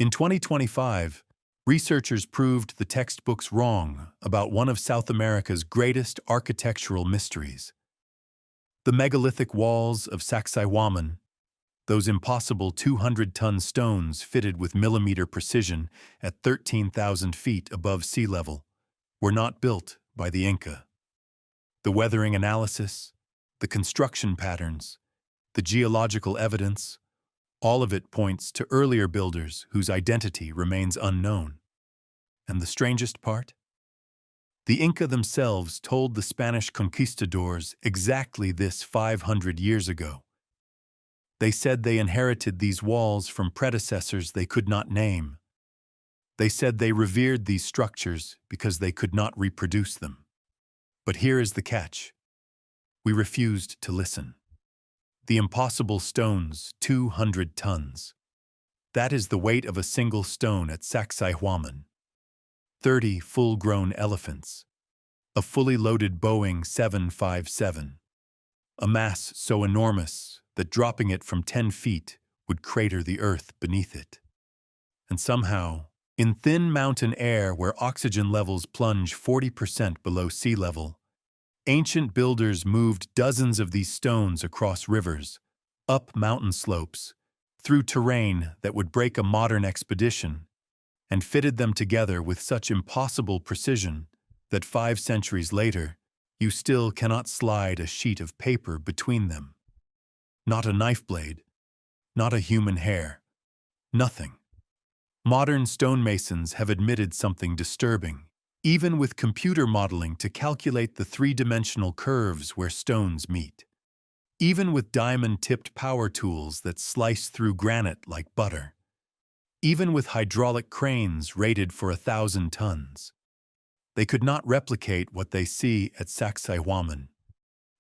In 2025, researchers proved the textbooks wrong about one of South America's greatest architectural mysteries. The megalithic walls of Sacsayhuaman, those impossible 200-ton stones fitted with millimeter precision at 13,000 feet above sea level, were not built by the Inca. The weathering analysis, the construction patterns, the geological evidence, all of it points to earlier builders whose identity remains unknown. And the strangest part? The Inca themselves told the Spanish conquistadors exactly this 500 years ago. They said they inherited these walls from predecessors they could not name. They said they revered these structures because they could not reproduce them. But here is the catch. We refused to listen. The impossible stones, 200 tons. That is the weight of a single stone at Sacsayhuaman. 30 full-grown elephants. A fully loaded Boeing 757. A mass so enormous that dropping it from 10 feet would crater the earth beneath it. And somehow, in thin mountain air where oxygen levels plunge 40% below sea level, ancient builders moved dozens of these stones across rivers, up mountain slopes, through terrain that would break a modern expedition, and fitted them together with such impossible precision that 5 centuries later, you still cannot slide a sheet of paper between them. Not a knife blade, not a human hair, nothing. Modern stonemasons have admitted something disturbing, even with computer modeling to calculate the 3-dimensional curves where stones meet. Even with diamond-tipped power tools that slice through granite like butter. Even with hydraulic cranes rated for 1,000 tons. They could not replicate what they see at Sacsayhuaman.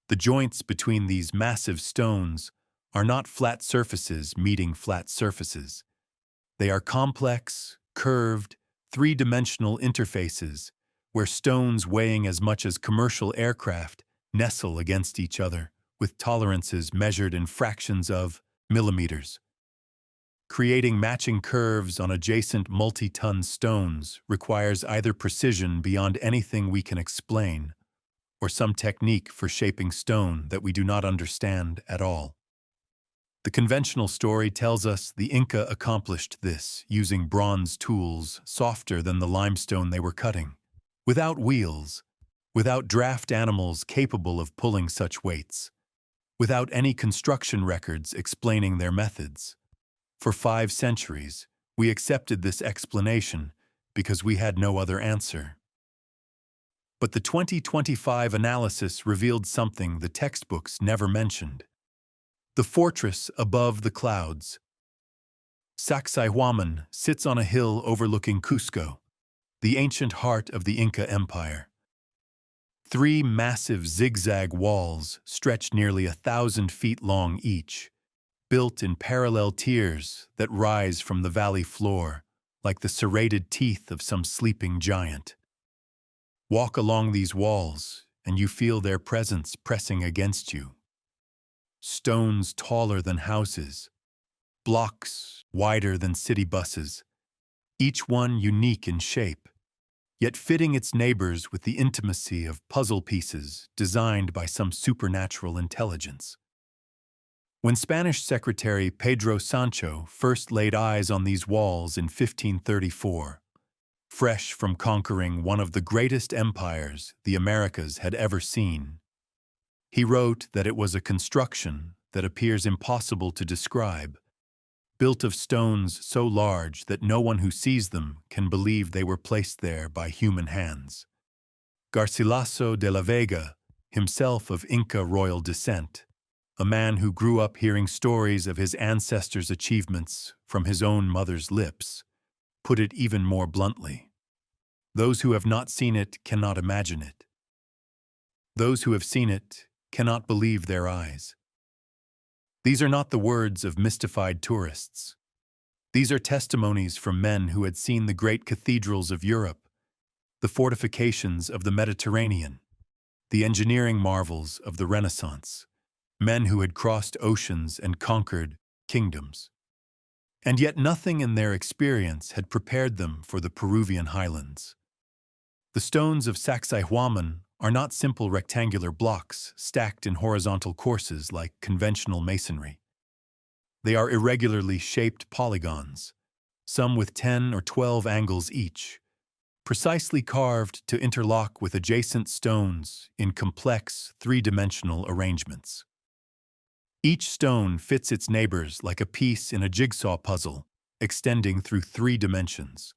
The joints between these massive stones are not flat surfaces meeting flat surfaces. They are complex, curved, 3-dimensional interfaces where stones weighing as much as commercial aircraft nestle against each other with tolerances measured in fractions of millimeters. Creating matching curves on adjacent multi-ton stones requires either precision beyond anything we can explain or some technique for shaping stone that we do not understand at all. The conventional story tells us the Inca accomplished this using bronze tools softer than the limestone they were cutting, without wheels, without draft animals capable of pulling such weights, without any construction records explaining their methods. For 5 centuries, we accepted this explanation because we had no other answer. But the 2025 analysis revealed something the textbooks never mentioned. The fortress above the clouds. Sacsayhuaman sits on a hill overlooking Cusco, the ancient heart of the Inca Empire. 3 massive zigzag walls stretch nearly 1,000 feet long each, built in parallel tiers that rise from the valley floor like the serrated teeth of some sleeping giant. Walk along these walls, and you feel their presence pressing against you. Stones taller than houses, blocks wider than city buses, each one unique in shape, yet fitting its neighbors with the intimacy of puzzle pieces designed by some supernatural intelligence. When Spanish Secretary Pedro Sancho first laid eyes on these walls in 1534, fresh from conquering one of the greatest empires the Americas had ever seen, he wrote that it was a construction that appears impossible to describe, built of stones so large that no one who sees them can believe they were placed there by human hands. Garcilaso de la Vega, himself of Inca royal descent, a man who grew up hearing stories of his ancestors' achievements from his own mother's lips, put it even more bluntly. Those who have not seen it cannot imagine it. Those who have seen it cannot believe their eyes. These are not the words of mystified tourists. These are testimonies from men who had seen the great cathedrals of Europe, the fortifications of the Mediterranean, the engineering marvels of the Renaissance, men who had crossed oceans and conquered kingdoms. And yet nothing in their experience had prepared them for the Peruvian highlands. The stones of Sacsayhuaman are not simple rectangular blocks stacked in horizontal courses like conventional masonry. They are irregularly shaped polygons, some with 10 or 12 angles each, precisely carved to interlock with adjacent stones in complex, three-dimensional arrangements. Each stone fits its neighbors like a piece in a jigsaw puzzle, extending through 3 dimensions,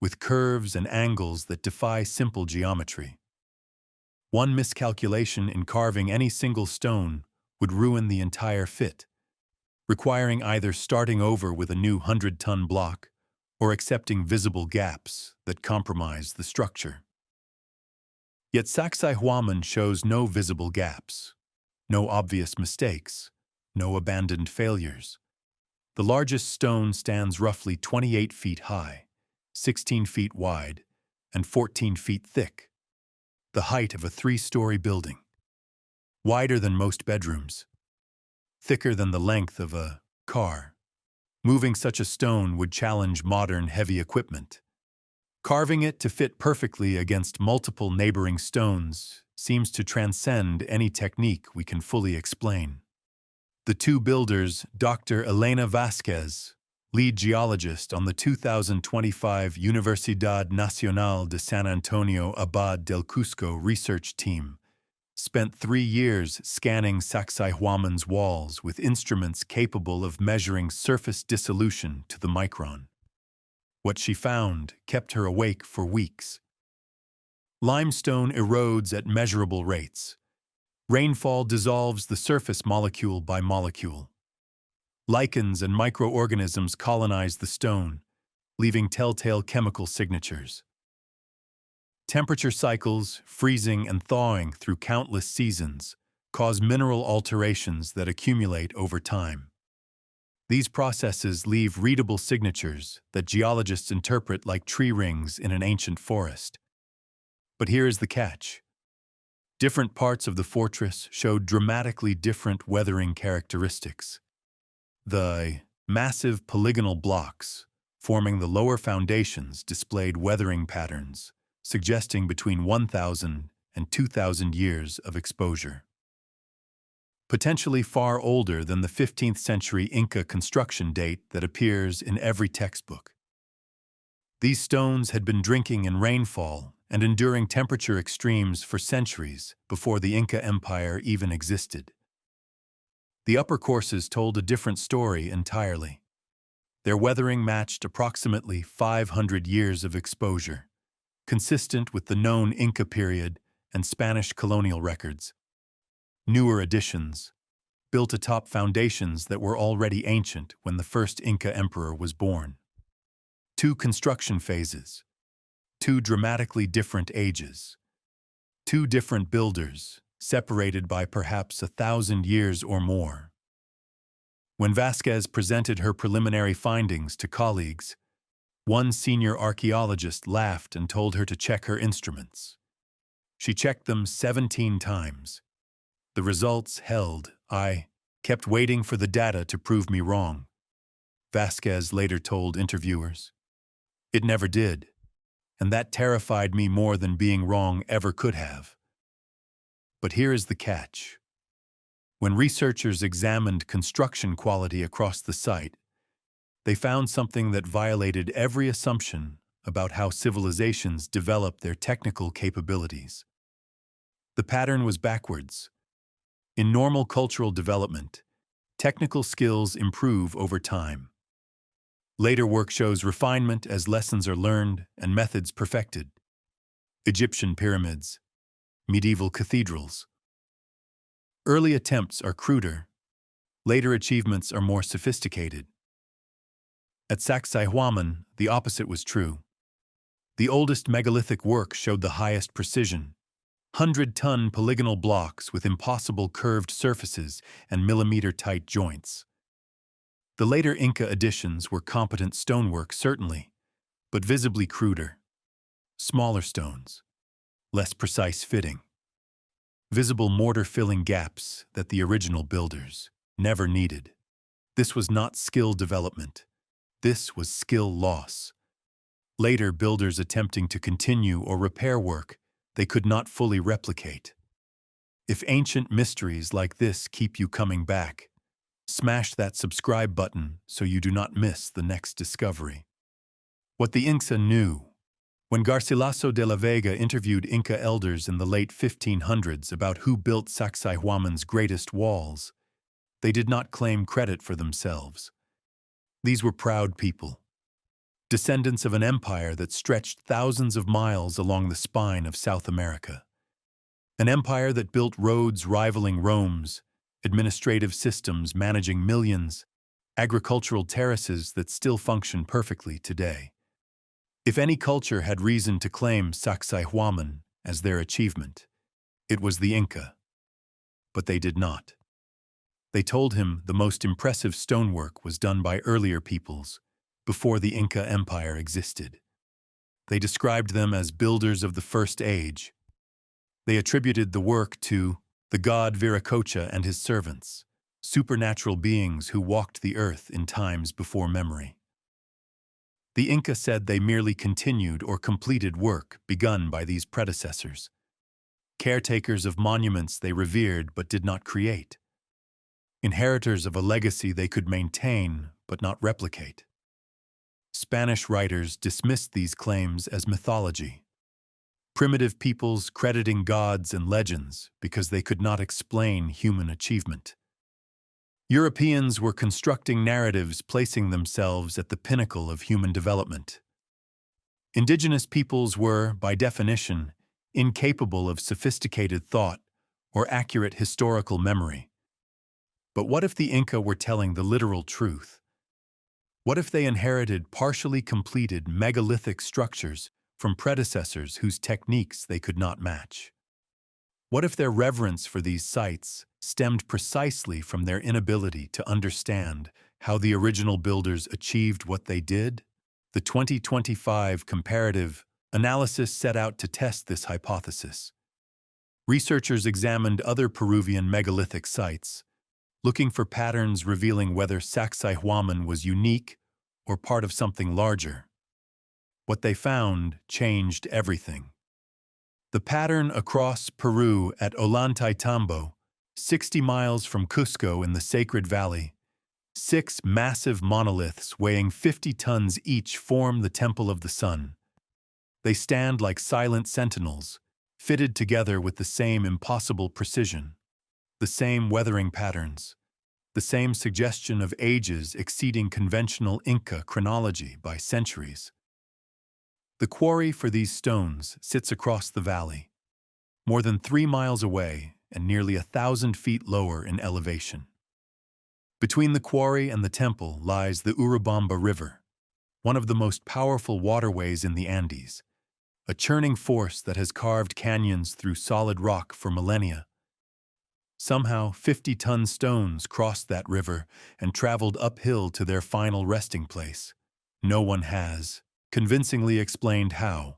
with curves and angles that defy simple geometry. One miscalculation in carving any single stone would ruin the entire fit, requiring either starting over with a new 100-ton block or accepting visible gaps that compromise the structure. Yet Sacsayhuaman shows no visible gaps, no obvious mistakes, no abandoned failures. The largest stone stands roughly 28 feet high, 16 feet wide, and 14 feet thick, the height of a 3-story building, wider than most bedrooms, thicker than the length of a car. Moving such a stone would challenge modern heavy equipment. Carving it to fit perfectly against multiple neighboring stones seems to transcend any technique we can fully explain. The 2 builders, Dr. Elena Vasquez, lead geologist on the 2025 Universidad Nacional de San Antonio Abad del Cusco research team, spent 3 years scanning Sacsayhuaman's walls with instruments capable of measuring surface dissolution to the micron. What she found kept her awake for weeks. Limestone erodes at measurable rates. Rainfall dissolves the surface molecule by molecule. Lichens and microorganisms colonize the stone, leaving telltale chemical signatures. Temperature cycles, freezing and thawing through countless seasons, cause mineral alterations that accumulate over time. These processes leave readable signatures that geologists interpret like tree rings in an ancient forest. But here is the catch. Different parts of the fortress showed dramatically different weathering characteristics. The massive polygonal blocks forming the lower foundations displayed weathering patterns, suggesting between 1,000 and 2,000 years of exposure. Potentially far older than the 15th century Inca construction date that appears in every textbook. These stones had been drinking in rainfall and enduring temperature extremes for centuries before the Inca Empire even existed. The upper courses told a different story entirely. Their weathering matched approximately 500 years of exposure, consistent with the known Inca period and Spanish colonial records. Newer additions, built atop foundations that were already ancient when the first Inca emperor was born. 2 construction phases, 2 dramatically different ages, 2 different builders, separated by perhaps 1,000 years or more. When Vasquez presented her preliminary findings to colleagues, one senior archaeologist laughed and told her to check her instruments. She checked them 17 times. The results held. I kept waiting for the data to prove me wrong, Vasquez later told interviewers. It never did, and that terrified me more than being wrong ever could have. But here is the catch. When researchers examined construction quality across the site, they found something that violated every assumption about how civilizations develop their technical capabilities. The pattern was backwards. In normal cultural development, technical skills improve over time. Later work shows refinement as lessons are learned and methods perfected. Egyptian pyramids, medieval cathedrals. Early attempts are cruder. Later achievements are more sophisticated. At Sacsayhuaman, the opposite was true. The oldest megalithic work showed the highest precision. 100-ton polygonal blocks with impossible curved surfaces and millimeter-tight joints. The later Inca additions were competent stonework, certainly, but visibly cruder. Smaller stones, less precise fitting. Visible mortar-filling gaps that the original builders never needed. This was not skill development. This was skill loss. Later, builders attempting to continue or repair work they could not fully replicate. If ancient mysteries like this keep you coming back, smash that subscribe button so you do not miss the next discovery. What the Inca knew. When Garcilaso de la Vega interviewed Inca elders in the late 1500s about who built Sacsayhuaman's greatest walls, they did not claim credit for themselves. These were proud people, descendants of an empire that stretched thousands of miles along the spine of South America. An empire that built roads rivaling Rome's, administrative systems managing millions, agricultural terraces that still function perfectly today. If any culture had reason to claim Sacsayhuaman as their achievement, it was the Inca. But they did not. They told him the most impressive stonework was done by earlier peoples, before the Inca Empire existed. They described them as builders of the First Age. They attributed the work to the god Viracocha and his servants, supernatural beings who walked the earth in times before memory. The Inca said they merely continued or completed work begun by these predecessors, caretakers of monuments they revered but did not create, inheritors of a legacy they could maintain but not replicate. Spanish writers dismissed these claims as mythology, primitive peoples crediting gods and legends because they could not explain human achievement. Europeans were constructing narratives placing themselves at the pinnacle of human development. Indigenous peoples were, by definition, incapable of sophisticated thought or accurate historical memory. But what if the Inca were telling the literal truth? What if they inherited partially completed megalithic structures from predecessors whose techniques they could not match? What if their reverence for these sites stemmed precisely from their inability to understand how the original builders achieved what they did? The 2025 comparative analysis set out to test this hypothesis. Researchers examined other Peruvian megalithic sites, looking for patterns revealing whether Sacsayhuaman was unique or part of something larger. What they found changed everything. The pattern across Peru at Ollantaytambo, 60 miles from Cusco in the Sacred Valley, 6 massive monoliths weighing 50 tons each form the Temple of the Sun. They stand like silent sentinels, fitted together with the same impossible precision, the same weathering patterns, the same suggestion of ages exceeding conventional Inca chronology by centuries. The quarry for these stones sits across the valley, more than 3 miles away and nearly 1,000 feet lower in elevation. Between the quarry and the temple lies the Urubamba River, one of the most powerful waterways in the Andes, a churning force that has carved canyons through solid rock for millennia. Somehow, 50-ton stones crossed that river and traveled uphill to their final resting place. No one has convincingly explained how.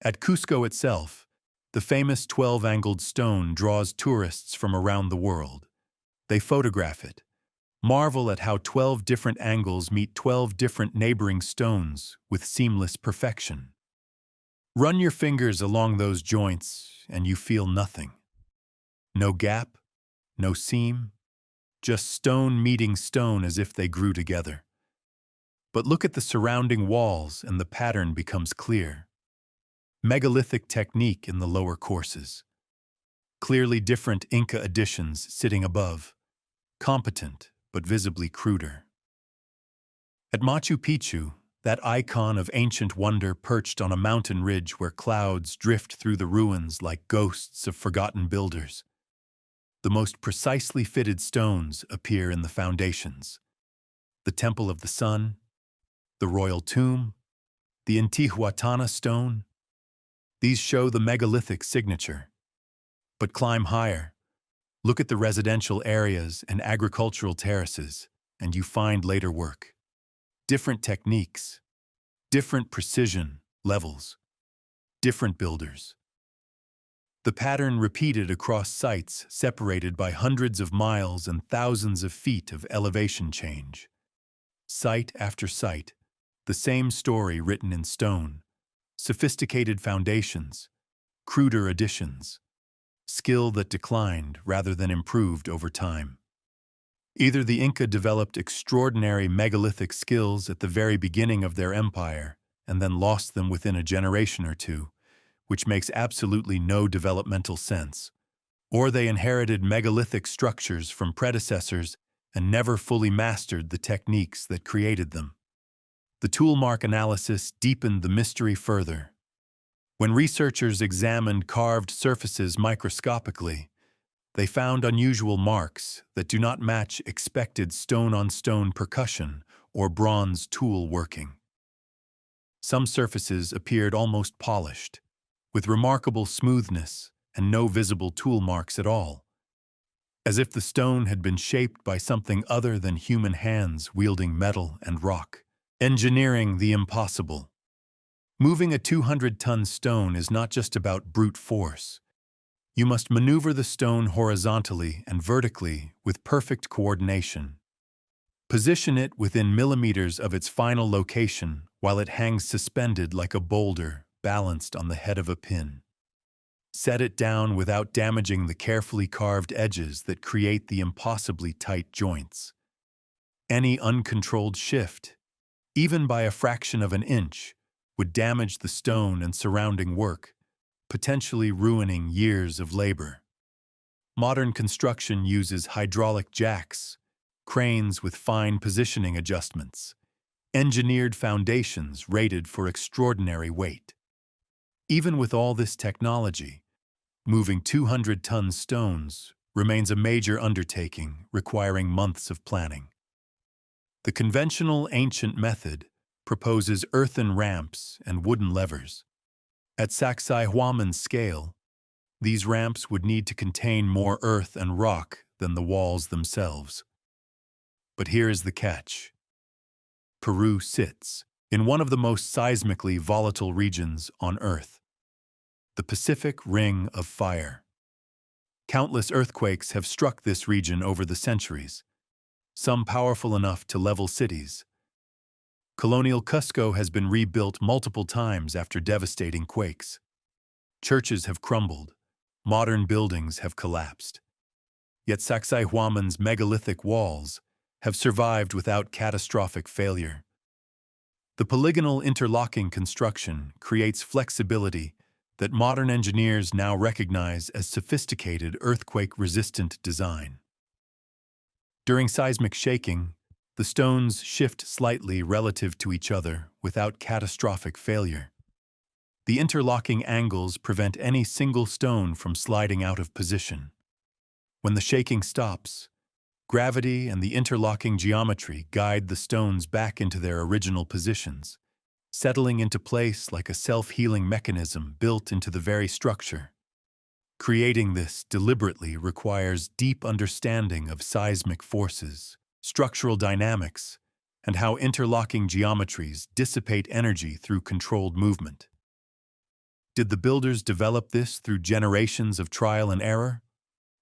At Cusco itself, the famous 12-angled stone draws tourists from around the world. They photograph it, marvel at how 12 different angles meet 12 different neighboring stones with seamless perfection. Run your fingers along those joints and you feel nothing. No gap, no seam, just stone meeting stone as if they grew together. But look at the surrounding walls and the pattern becomes clear. Megalithic technique in the lower courses. Clearly different Inca additions sitting above, competent but visibly cruder. At Machu Picchu, that icon of ancient wonder perched on a mountain ridge where clouds drift through the ruins like ghosts of forgotten builders. The most precisely fitted stones appear in the foundations. The Temple of the Sun, the Royal Tomb, the Intihuatana stone. These show the megalithic signature. But climb higher. Look at the residential areas and agricultural terraces, and you find later work. Different techniques, different precision levels, different builders. The pattern repeated across sites separated by hundreds of miles and thousands of feet of elevation change. Site after site, the same story written in stone, sophisticated foundations, cruder additions, skill that declined rather than improved over time. Either the Inca developed extraordinary megalithic skills at the very beginning of their empire and then lost them within a generation or two, which makes absolutely no developmental sense, or they inherited megalithic structures from predecessors and never fully mastered the techniques that created them. The toolmark analysis deepened the mystery further. When researchers examined carved surfaces microscopically, they found unusual marks that do not match expected stone-on-stone percussion or bronze tool working. Some surfaces appeared almost polished, with remarkable smoothness and no visible tool marks at all, as if the stone had been shaped by something other than human hands wielding metal and rock. Engineering the impossible. Moving a 200-ton stone is not just about brute force. You must maneuver the stone horizontally and vertically with perfect coordination. Position it within millimeters of its final location while it hangs suspended like a boulder balanced on the head of a pin. Set it down without damaging the carefully carved edges that create the impossibly tight joints. Any uncontrolled shift, even by a fraction of an inch, would damage the stone and surrounding work, potentially ruining years of labor. Modern construction uses hydraulic jacks, cranes with fine positioning adjustments, engineered foundations rated for extraordinary weight. Even with all this technology, moving 200-ton stones remains a major undertaking requiring months of planning. The conventional ancient method proposes earthen ramps and wooden levers. At Sacsayhuaman's scale, these ramps would need to contain more earth and rock than the walls themselves. But here is the catch. Peru sits in one of the most seismically volatile regions on Earth, the Pacific Ring of Fire. Countless earthquakes have struck this region over the centuries, some powerful enough to level cities. Colonial Cusco has been rebuilt multiple times after devastating quakes. Churches have crumbled, modern buildings have collapsed. Yet Sacsayhuaman's megalithic walls have survived without catastrophic failure. The polygonal interlocking construction creates flexibility that modern engineers now recognize as sophisticated earthquake-resistant design. During seismic shaking, the stones shift slightly relative to each other without catastrophic failure. The interlocking angles prevent any single stone from sliding out of position. When the shaking stops, gravity and the interlocking geometry guide the stones back into their original positions, settling into place like a self-healing mechanism built into the very structure. Creating this deliberately requires deep understanding of seismic forces, structural dynamics, and how interlocking geometries dissipate energy through controlled movement. Did the builders develop this through generations of trial and error?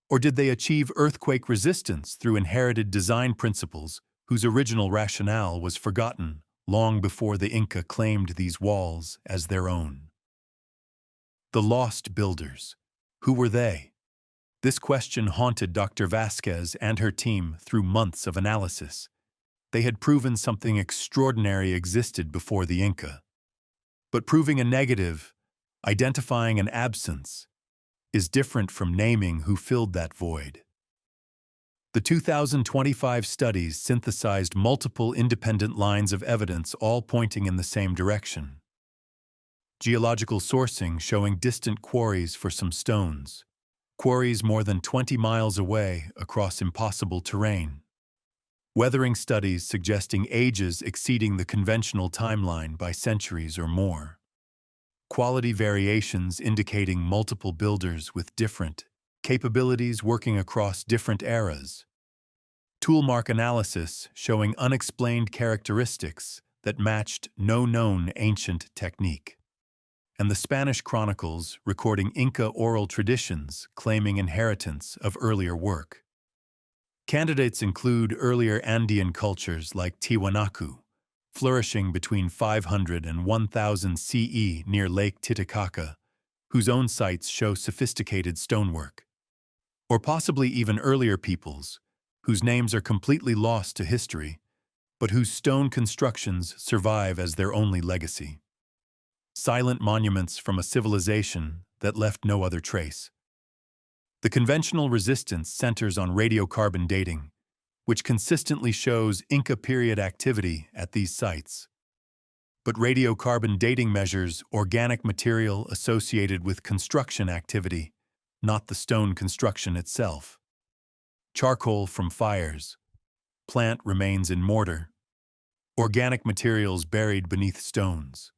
Or did they achieve earthquake resistance through inherited design principles whose original rationale was forgotten long before the Inca claimed these walls as their own? The lost builders. Who were they? This question haunted Dr. Vasquez and her team through months of analysis. They had proven something extraordinary existed before the Inca. But proving a negative, identifying an absence, is different from naming who filled that void. The 2025 studies synthesized multiple independent lines of evidence, all pointing in the same direction. Geological sourcing showing distant quarries for some stones, quarries more than 20 miles away across impossible terrain. Weathering studies suggesting ages exceeding the conventional timeline by centuries or more. Quality variations indicating multiple builders with different capabilities working across different eras. Toolmark analysis showing unexplained characteristics that matched no known ancient technique. And the Spanish chronicles recording Inca oral traditions claiming inheritance of earlier work. Candidates include earlier Andean cultures like Tiwanaku, flourishing between 500 and 1000 CE near Lake Titicaca, whose own sites show sophisticated stonework. Or possibly even earlier peoples, whose names are completely lost to history, but whose stone constructions survive as their only legacy. Silent monuments from a civilization that left no other trace. The conventional resistance centers on radiocarbon dating, which consistently shows Inca period activity at these sites. But radiocarbon dating measures organic material associated with construction activity, not the stone construction itself. Charcoal from fires, plant remains in mortar, organic materials buried beneath stones.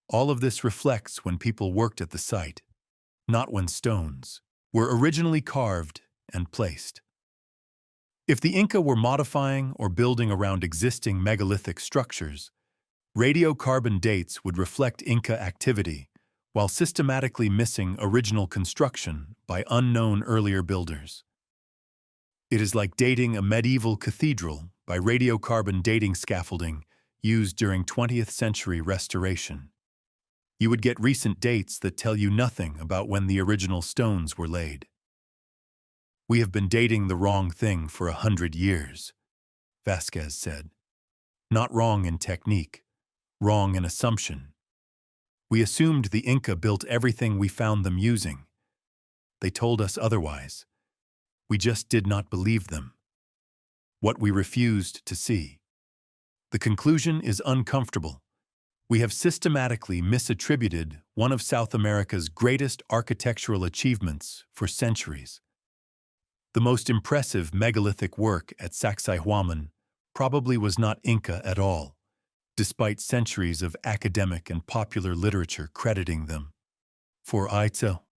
All of this reflects when people worked at the site, not when stones were originally carved and placed. If the Inca were modifying or building around existing megalithic structures, radiocarbon dates would reflect Inca activity while systematically missing original construction by unknown earlier builders. It is like dating a medieval cathedral by radiocarbon dating scaffolding used during 20th century restoration. You would get recent dates that tell you nothing about when the original stones were laid. "We have been dating the wrong thing for 100 years, Vasquez said. Not wrong in technique, wrong in assumption. We assumed the Inca built everything we found them using. They told us otherwise. We just did not believe them. What we refused to see. The conclusion is uncomfortable. We have systematically misattributed one of South America's greatest architectural achievements for centuries. The most impressive megalithic work at Sacsayhuaman probably was not Inca at all, despite centuries of academic and popular literature crediting them. For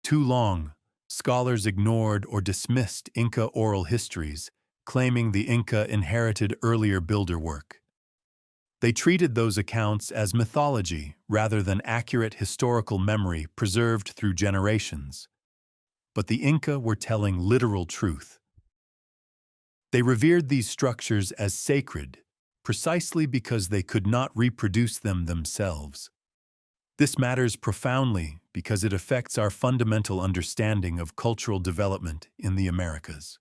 too long, scholars ignored or dismissed Inca oral histories, claiming the Inca inherited earlier builder work. They treated those accounts as mythology rather than accurate historical memory preserved through generations. But the Inca were telling literal truth. They revered these structures as sacred, precisely because they could not reproduce them themselves. This matters profoundly because it affects our fundamental understanding of cultural development in the Americas.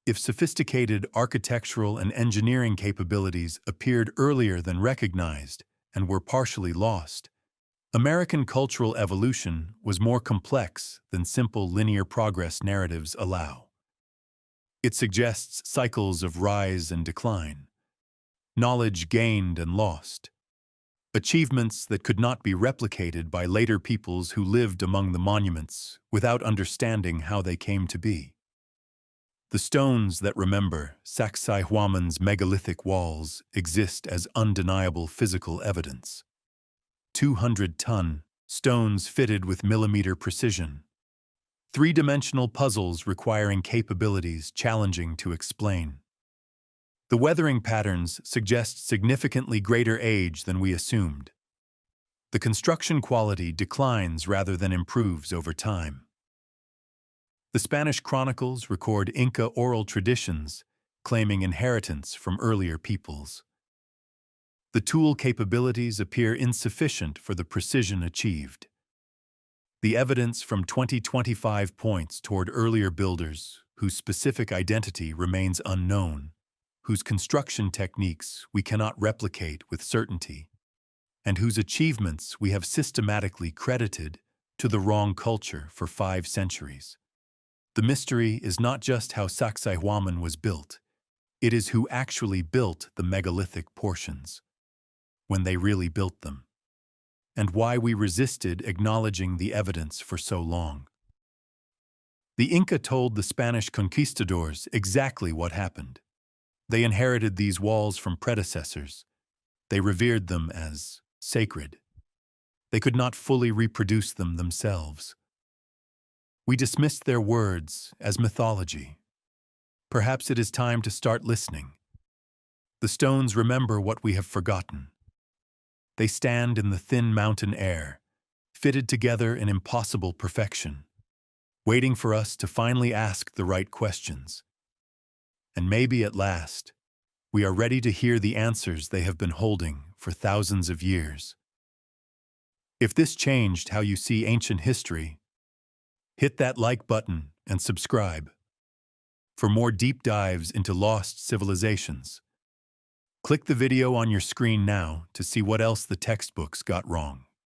If sophisticated architectural and engineering capabilities appeared earlier than recognized and were partially lost, American cultural evolution was more complex than simple linear progress narratives allow. It suggests cycles of rise and decline, knowledge gained and lost, achievements that could not be replicated by later peoples who lived among the monuments without understanding how they came to be. The stones that remember Sacsayhuaman's megalithic walls exist as undeniable physical evidence. 200-ton stones fitted with millimeter precision. Three-dimensional puzzles requiring capabilities challenging to explain. The weathering patterns suggest significantly greater age than we assumed. The construction quality declines rather than improves over time. The Spanish chronicles record Inca oral traditions, claiming inheritance from earlier peoples. The tool capabilities appear insufficient for the precision achieved. The evidence from 2025 points toward earlier builders whose specific identity remains unknown, whose construction techniques we cannot replicate with certainty, and whose achievements we have systematically credited to the wrong culture for 5 centuries. The mystery is not just how Sacsayhuaman was built, it is who actually built the megalithic portions, when they really built them, and why we resisted acknowledging the evidence for so long. The Inca told the Spanish conquistadors exactly what happened. They inherited these walls from predecessors. They revered them as sacred. They could not fully reproduce them themselves. We dismissed their words as mythology. Perhaps it is time to start listening. The stones remember what we have forgotten. They stand in the thin mountain air, fitted together in impossible perfection, waiting for us to finally ask the right questions. And maybe at last, we are ready to hear the answers they have been holding for thousands of years. If this changed how you see ancient history, hit that like button and subscribe. For more deep dives into lost civilizations, click the video on your screen now to see what else the textbooks got wrong.